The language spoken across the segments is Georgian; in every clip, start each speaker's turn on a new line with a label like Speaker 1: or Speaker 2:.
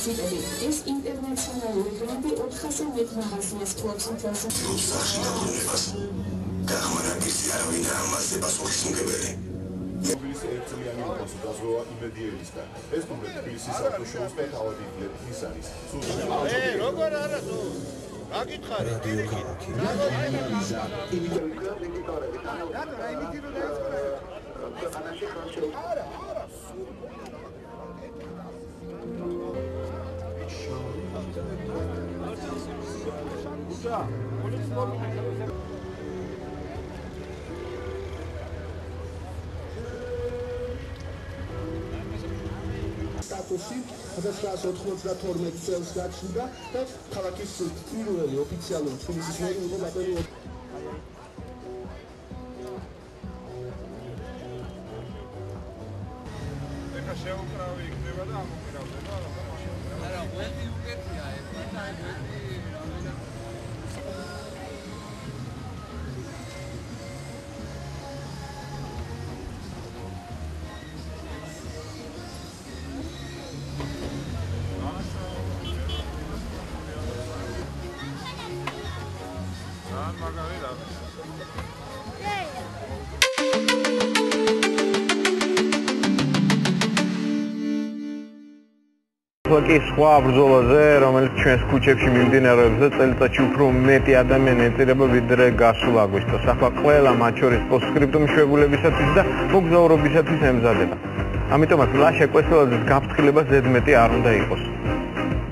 Speaker 1: პრინციპები. ეს ინტერნაციონალური ბრენდი 400-ზე მეტ მაღაზიას ფლობს მთელს
Speaker 2: სახელმწიფოს. გახმარების არავინ ამაზე პასუხისმგებელი.
Speaker 3: Mobilis ერთწლიანი კონსულტაცია იმედიერისგან. ეს თუმცა თბილისის ავტოშოუს და თავადი ის არის.
Speaker 4: როგორ არა თუ? გაკითხარი.
Speaker 5: სტატუსი 1992 წელს გაჩნდა და ქალაქის პირველი ოფიციალური თბილისის მერი იყო ბატონი
Speaker 4: ეხა შეუკრავი იქნება და ამოკრავდება არა ვეთი უკეთია ეს და ვეთი
Speaker 6: კი სხვა ბრძოლაზე, რომელიც ჩვენს ქუჩებში მიმდინარეობს და წელიწადში უფრო მეტი ადამიანი ეწირება ვიდრე გასულ აგვისტოს. ახლა ყველა მათ შორის პოსტსკრიპტუმ მშვებულებისათვის და მოგზაურობისათვის ემზადება. ამიტომაც ლაშა კვესელაძის გაფრთხილება ზედმეტი არ უნდა იყოს.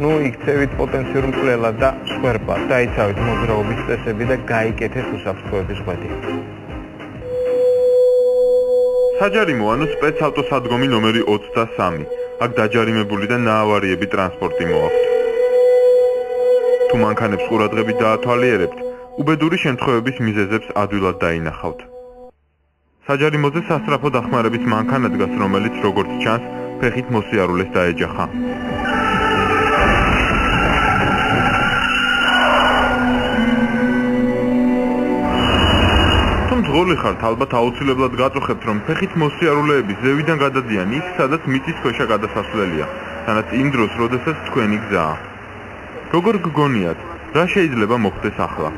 Speaker 6: ნუ იქცევით პოტენციურ მკვლელად და სხვერპლად, დაიცავით მოძრაობის წესები და გაიკეთეთ უსაფრთხოების ღვედი.
Speaker 7: საჯარიმო ანუ სპეცავტოსადგომი ნომერი 23. აქ დაჯარიმებული და ნაავარიები ტრანსპორტი მოაქვთ. თუ მანქანებს ყურადღებით დაათვალიერებთ, უბედური შემთხვევების მიზეზებს ადვილად დაინახავთ. საჯარიმოზე სასწრაფო დახმარების მანქანა დგას, რომელიც როგორც ჩანს, ფეხით მოსიარულეს დაეჯახა. მძღოლი ხართ, ალბათ აუცილებლად გაწუხებთ, რომ ფეხით მოსიარულეები ზევიდან გადადიან იქ, სადაც მიწის ქვეშა გადასასვლელია, თანაც იმ დროს, როდესაც თქვენი გზაა. როგორ გგონიათ, რა შეიძლება მოხდეს ახლა?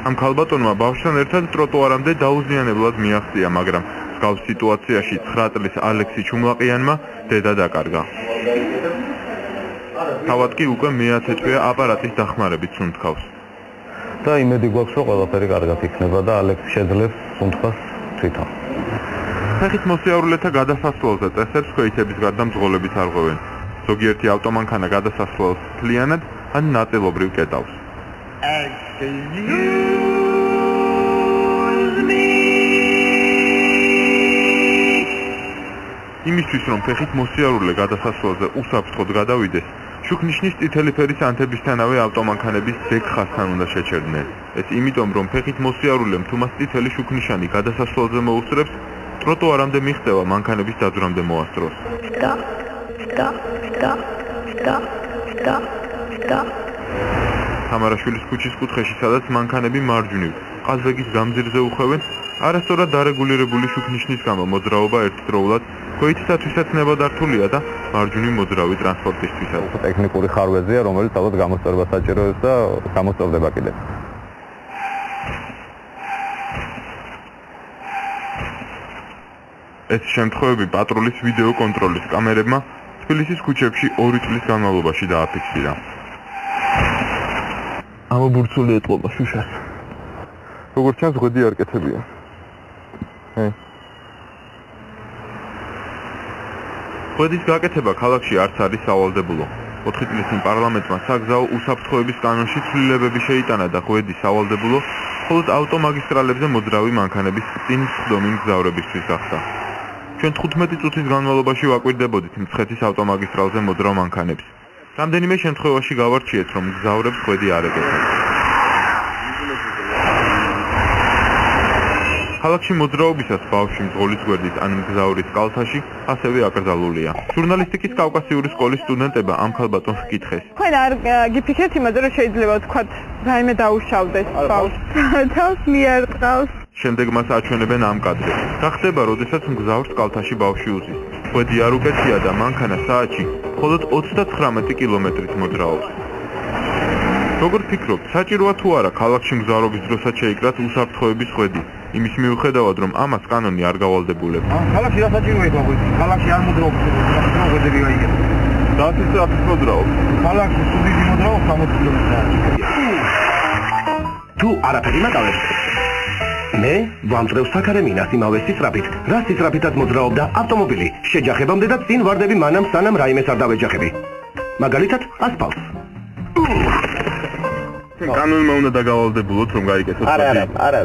Speaker 7: ამ ქალბატონმა ბავშვთან ერთად ტროტუარამდე დაუზიანებლად მიაღწია, მაგრამ მსგავს სიტუაციაში 9 წლის ალექსი ჩუმლაყიანმა დედა დაკარგა. თავად კი უკვე მე-10 თვეა აპარატის დახმარებით სუნთქავს.
Speaker 6: და იმედი გვაქვს, რომ ყველაფერი კარგად იქნება და ალექსი შეძლებს სუნთქას თვითონ.
Speaker 7: ფეხით მოსიარულეთა გადასასვლელზე წესებს ქვეითების გარდა მძღოლებიც არღვევენ. ზოგიერთი ავტომანქანა გადასასვლელს მთლიანად ან ნაწილობრივ კეტავს. იმისთვის, რომ ფეხით მოსიარულე გადასასვლელზე უსაფრთხოდ გადავიდეს, შუქნიშნის წითელი ფერის ანთებისთანავე ავტომანქანების ძეგლხასთან უნდა შეჩერდნენ. ეს იმიტომ, რომ ფეხით მოსიარულემ თუ მას წითელი შუქნიშანი გადასასვლელზე მოუსწრებს, ტროტუარამდე მიღწევა მანქანების დაძვრამდე მოასწროს. თამარაშვილის ქუჩის კუთხეში, სადაც მანქანები მარჯვნივ, ყაზბეგის გამზირზე უხვევენ, არასწორად დარეგულირებული შუქნიშნის გამო მოძრაობა ერთდროულად ქვეითისათვისაც ნებადართულია და მარჯვნივ მოძრავი ტრანსპორტისთვისაც.
Speaker 6: ტექნიკური ხარვეზია, რომელიც ალბათ გამოსწორება საჭიროებს და გამოსწორდება კიდევ.
Speaker 7: ეს შემთხვევები პატრულის ვიდეო კონტროლის კამერებმა თბილისის ქუჩებში 2 წლის განმავლობაში დააფიქსირა.
Speaker 6: ამობურცული ეტყობა შუშას.
Speaker 7: როგორც ჩანს, ღვედი არ კეთებია. ღვედის გაკეთება ქალაქში არც არის სავალდებულო. 4 წლის წინ პარლამენტმა საგზაო უსაფრთხოების კანონში ცვლილებები შეიტანა და ღვედი სავალდებულო, მხოლოდ ავტომაგისტრალებზე მოძრავი მანქანების წინის ხდომი მგზავრებისთვის გახდა. ჩვენ 15 წუთის განმავლობაში ვაკვირდებოდით მცხეთის ავტომაგისტრალზე მოძრავ მანქანებს. რამდენიმე შემთხვევაში გავარჩიეთ, რომ მგზავრებს ღვედი არ ეკეთებთ. ქალაქში მოძრაობისას ბავშვი მძღოლის გვერდით ან მგზავრის კალთაში ასევე აკრძალულია. ჟურნალისტიკის კავკასიური სკოლის სტუდენტებმა ამ ქალბატონს ჰკითხეს.
Speaker 8: თქვენ არ გიფიქრეთ იმაზე, რომ შეიძლება ვთქვათ, რაიმე დაუშავდეს ბავშვს? თავს მიარტყავს.
Speaker 7: შემდეგ მას აჩვენებენ ამ კადრებს. გახდება, როდესაც მგზავრს კალთაში ბავშვი უზის. ხვედი არ უკეთია და მანქანა საათში მხოლოდ 39 კილომეტრით მოძრაობს. როგორ ფიქრობთ, საჭიროა თუ არა ქალაქში მგზავრობის დროსაც შეიკრათ უსაფრთხოების ხვედი? იმის მიუხედავად, რომ ამას კანონი არ გავალდებულებს.
Speaker 6: ქალაქში რა საჭიროა ხვედი? ქალაქში არ მოძრაობს, ხვედები გაიგებს.
Speaker 7: საათი სწრაფით მოძრაობს.
Speaker 6: ქალაქში სუდიდი მოძრაობს 60 კილომეტრ.
Speaker 9: თუ არაფერი მაგალებს. მე ვამწრევ საქარემინას იმავე სისწრაფით, რა სისწრაფითაც მოძრაობდა ავტომობილი. შეჯახებამდე და წინ ვარდები მანამ სანამ რაიმეს არ დავეჯახები. მაგალითად, ასფალტს.
Speaker 7: კანონმა უნდა დაგავალდებულოთ, რომ გაიგეთოთ.
Speaker 6: არა.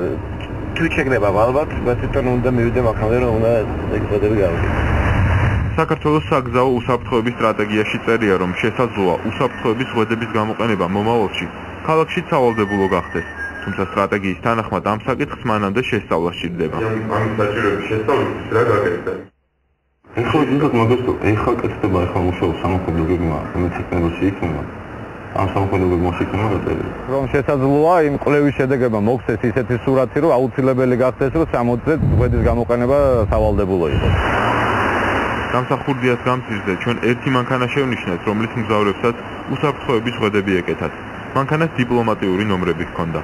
Speaker 6: თუ შეგნება ალბათ, ბასიტონ უნდა მივიდე მაგამდე, რომ უნდა ეგრედები გავიგე.
Speaker 7: საქართველოს საგზაო უსაფრთხოების სტრატეგიაში წერია, რომ შესაძლოა უსაფრთხოების ხვედების გამოყენება მომავალში ქალაქშიც სავალდებულო გახდეს. თუმცა სტრატეგიის თანახმად ამ საკითხს მანამდე შესწავლა სჭირდება.
Speaker 3: ამის საჭიროების შესწავლისთვის რა გაკეთდა? ეხლა კეთდება, ეხლა მუშაობს სამოქმედო გეგმა, მეცნიერებაში იქნება. ამ სამოქმედო გეგმაში იქნება გაწერილი.
Speaker 6: რომ შესაძლოა იმ კვლევის შედეგება მოხდეს ისეთი სურათი, რომ აუცილებელი გახდეს, რომ 60-ზე ხვედის გამოყენება სავალდებულო იყოს.
Speaker 7: გამსახურდიას გამზირზე ჩვენ ერთი მანქანა შევნიშნეთ, რომლის მგზავრებსაც უსაფრთხოების ხვედები ეკეთათ. მანქანას დიპლომატიური ნომრები ჰქონდა.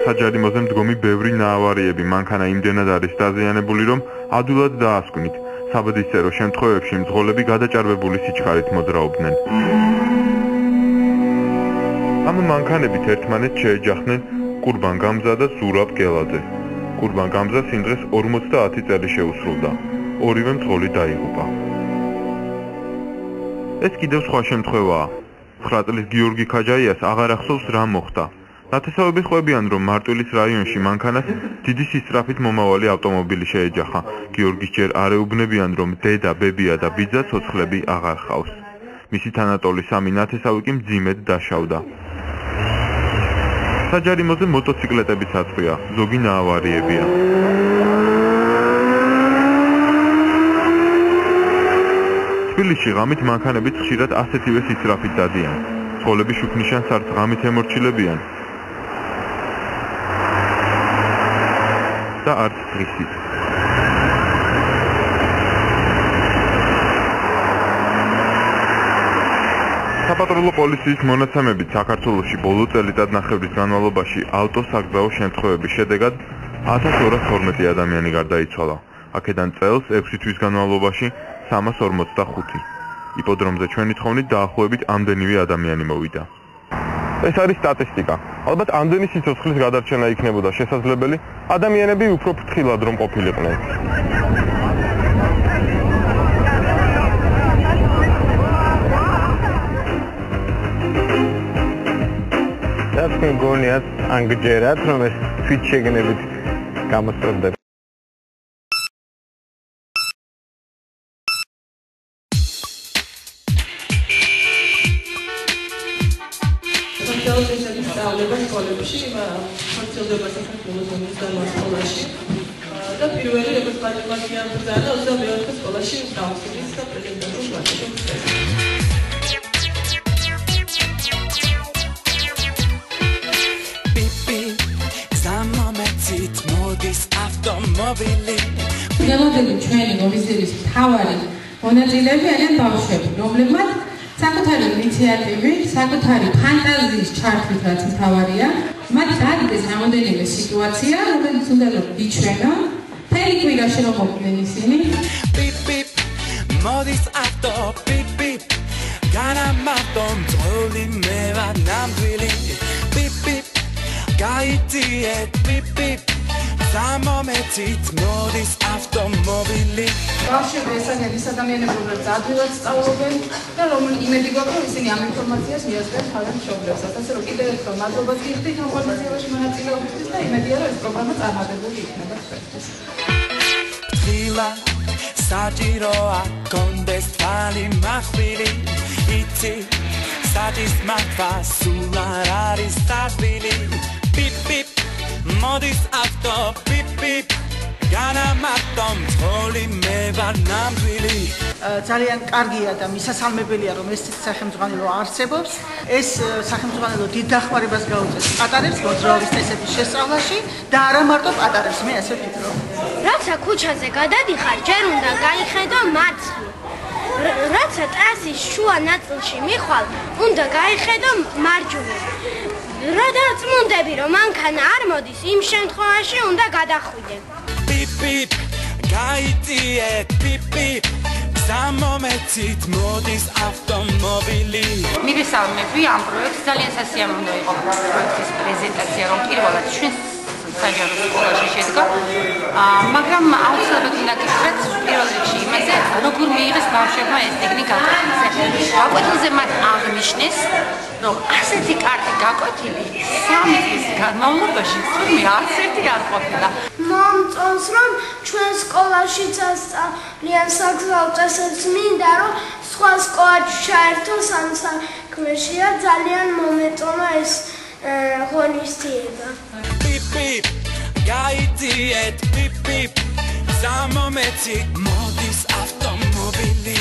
Speaker 7: საჯარიმოზე მდგომი ბევრი ნაავარიები მანქანა იმდენად არის დაზიანებული, რომ ადვილად დაასკვნით. საბედისწერო შემთხვევებში მძღოლები გადაჭარბებული სიჩქარით მოძრაობდნენ. ამ მანქანებით ერთმანეთს შეეჯახდნენ კურბან გამზა და ზურაბ გელაძე. კურბან გამზა სიმდღეს 50 წელი შეუსრულდა. ორივე მძღოლი დაიღუპა. ეს კიდევ სხვა შემთხვევაა. 9 წლის გიორგი ქაჯაიას აღარ ახსოვს რა მოხდა. ნათესავები ხვებიან, რომ მარტვილის რაიონში მანქანას დიდი სისწრაფით მომავალი ავტომობილი შეეჯახა. გიორგის ჯერ არ ეუბნებიან, რომ დედა, ბებია და ბიძა ცოცხლები აღარ ჰყავს. მისი თანატოლი სამი ნათესავი კი მძიმედ დაშავდა. საჯარიმოზე მოტოციკლეტებიც აწყვია, ზოგი ნაავარიებია. თბილისში ღამით მანქანებით ხშირად ასეთივე სისწრაფით დადიან. მძღოლები შუქნიშანს არც ღამით ემორჩილებიან და არც დღისით. საპატრულო პოლიციის მონაცემებით საქართველოში ბოლო წელიწადნახევრის განმავლობაში ავტოსაგზაო შემთხვევების შედეგად 1212 ადამიანი გარდაიცვალა. აქედან წელს 6 თვის განმავლობაში 345. იპოდრომზე ჩვენი თხოვნით დაახლოებით ამდენივე ადამიანი მოვიდა. ეს არის სტატისტიკა. ალბათ ამდენი სიცოცხლის გადარჩენა იქნებოდა შესაძლებელი, ადამიანები უფრო ფრთხილად რომ ყოფილიყვნენ.
Speaker 6: თქვენ გონიათ ან გჯერათ, რომ ეს თვით შეგნებით გამოსწორდება.
Speaker 10: სწავლება სკოლებში, ხორციელდება საქართველოს უმაღლეს სკოლაში და პირველი როგორც პატრიოტია ბრძანა 24 სკოლაში დაუსრულეს და პრეზიდენტის ვაჭრობს.
Speaker 1: გელოდები ჩვენი მოვიზირის მთავარი მონაწილეები არიან ბავშვები, რომლებმაც საკუთარი ინიციატივით, საკუთარი ფანტაზიის ჩართვით, რაც მთავარია, მათ დადგეს რამოდენიმე სიტუაცია, რომელიც უნდა რომ იჩვენონ, მთელი კვირაში რომ მოყვნენ ისინი.
Speaker 11: მოდის ავტო, პიპ, განამარტომ ძველი მე ვარ ნამდვილი, პიპ, გაიწიეთ, პიპ, სამომეთით მოდის ავტომობილი.
Speaker 12: ბავშვები ესაგენ ის ადამიანები, რომლებიც ადვილად სწავლობენ და რომელი იმედი გვაქვს, რომ ისინი ამ ინფორმაციას მიაწვდიან თავიანთ მშობლებსაც. ასე რომ კიდევ ერთხელ მადლობას გიხდით ამ ორგანიზაციაში მონაწილეობისთვის და იმედია, რომ ეს პროგრამა წარმატებული იქნება თქვენთვის.
Speaker 11: დილა საჭიროა კონდეს თვალი მახვილი, იცი სადის მართვა სულ არ არის სტაბილი. Pip pip moდის ავტო pip pip განამარტომ თოლი მე ვარ ნამდვილი
Speaker 13: ძალიან კარგია და მისასალმებელია რომ ეს სახელმძღვანელო არსებობს ეს სახელმძღვანელო დიდ დახმარებას გაუწევს პატარებს მოძრაობის წესების შესწავლაში და არა მარტო პატარებს მე ასე ვფიქრობ
Speaker 14: რაცა ქუჩაზე გადადიხარ ჯერ უნდა გაიხედო მარცხნივ რაცა ტრასის შუა ნაწილში მიხვალ უნდა გაიხედო მარჯვნივ როდა წმუნდები რომ მანქანა არ მოდის იმ შემთხვევაში უნდა გადახვიდე
Speaker 11: Pip pip გაიწიეთ pip pip სამომეცით მოდის ავტომობილი
Speaker 15: მივესალმები ამ პროექტს ძალიან სასიამოვნო იყო პროექტის პრეზენტაცია რომ პირველად ჩვენს საჯარო სკოლაში შედგა მაგრამ აუცილებლად უნდა გითხრათ პირველ რიგში იმაზე როგორ მიიღეს ბავშვებმა ეს ტექნიკა გაკვეთილზე მათ აღნიშნეს რომ ასეთი კარტი გაკვეთილი 3 წლის განმავლობაში თუმი არც ერთი არ ყოფილა
Speaker 14: მომწონს რომ ჩვენ სკოლაშიც ასწავლიან საგზაო წესებს მინდა რომ სხვა სკოლაში ჩაერთოს ამ საქმეში და ძალიან მომეწონა ეს ღონისძიება
Speaker 11: Pip pip გაიწიეთ pip pip სამომეცით მოდის ავტომობილი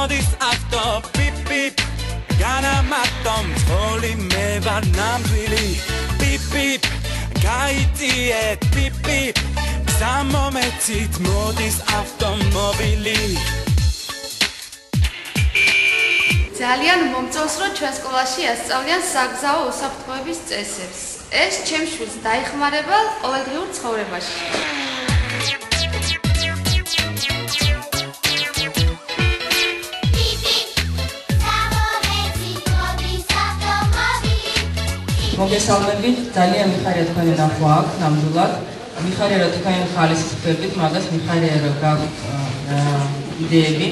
Speaker 11: მოდის ავტო pip pip განამარტომ თოლი მე ვარ ნამდვილი pip pip გაიწიეთ pip pip სამომეცით მოდის ავტომობილი
Speaker 12: ძალიან მომწონს რომ ჩვენ სკოლაში ასწავლიან საგზაო უსაფრთხოების წესებს ეს ჩემს შვილს დაეხმარება ყოველდღიურ ცხოვრებაში
Speaker 10: მოგესალმებით, ძალიან მიხარია თქვენი ნახვა აქ, ნამდვილად. მიხარია რომ თქვენ ხალისის ხდებით, მაგას მიხარია რომ გაქვთ იდეები.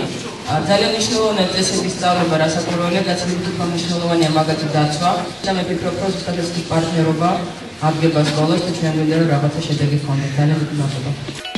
Speaker 10: ძალიან მნიშვნელოვანია წესების სწავლება, რასაკვირველია, გაცილებით უფრო მნიშვნელოვანია მაგათი დაცვა. და მე ვფიქრობ, რომ ზუსტად ეს პარტნიორობა ადგება სკოლას და ჩვენ გვინდა რომ რაღაცა შედეგი ჰქონდეს. ძალიან დიდი მადლობა.